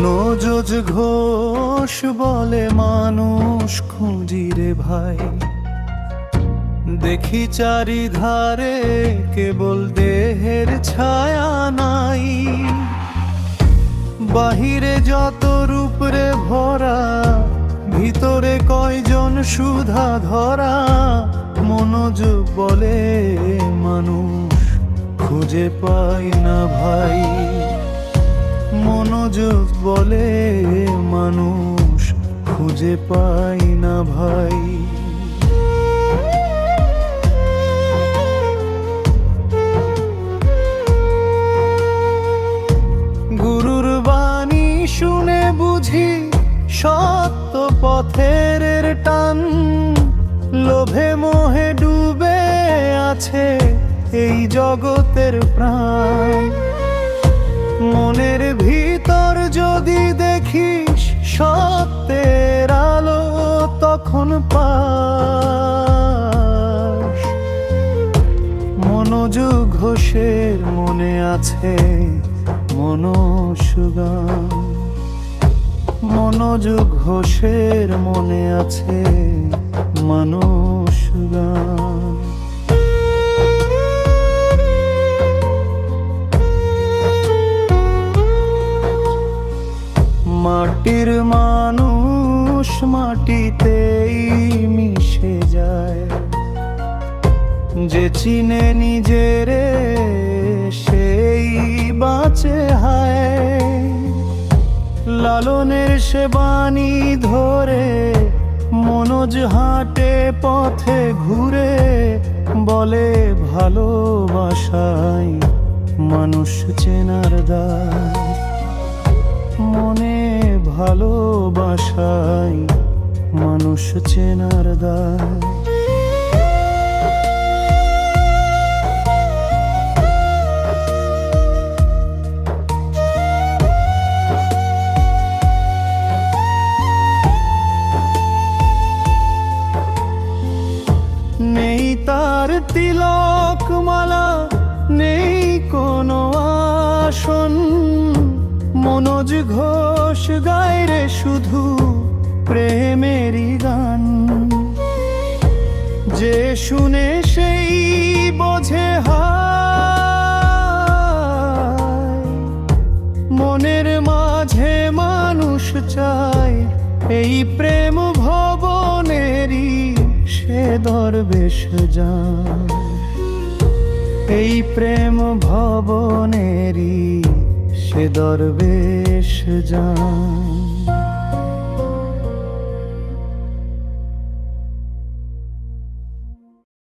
মনোজ ঘোষ বলে মানুষ খুঁজি রে ভাই, দেখি চারিধারে কেবল দেহের ছায়া নাই। বাহিরে যত রূপ রে ভরা, ভিতরে কয়জন সুধা ধরা। মনোজ বলে মানুষ খুঁজে পাই না ভাই, মনোজ বলে মানুষ খুঁজে পাই না ভাই। গুরুর বাণী শুনে বুঝি সত্য পথের টান, লোভে মোহে ডুবে আছে এই জগতের প্রাণ। মনের ভিতর যদি দেখিস সত্যের আলো তখন পাস। মনোজ ঘোষের মনে আছে মনস্য গান, মনোজ ঘোষের মনে আছে মনস্য গান। মাটির মানুষ মাটিতেই মিশে যায়, যে চিনে নিজেরে সেই বাঁচে হায়। লালনের সে বাণী ধরে মনোজ হাঁটে পথে ঘুরে, বলে ভালোবাসায় মানুষ চেনার দায়। মনে ভালোবাসায় মানুষ চেনার দায়। নেই তার তিলক মালা, নেই কোনো আসন। মনোজ ঘোষ গায় রে শুধু প্রেমেরই গান, যে শুনে সেই বোঝে হায়। মনের মাঝে মানুষ চায় এই প্রেম ভবনেরই সে দরবেশ যান, এই প্রেম ভবনেরই সে দরবেশ যান।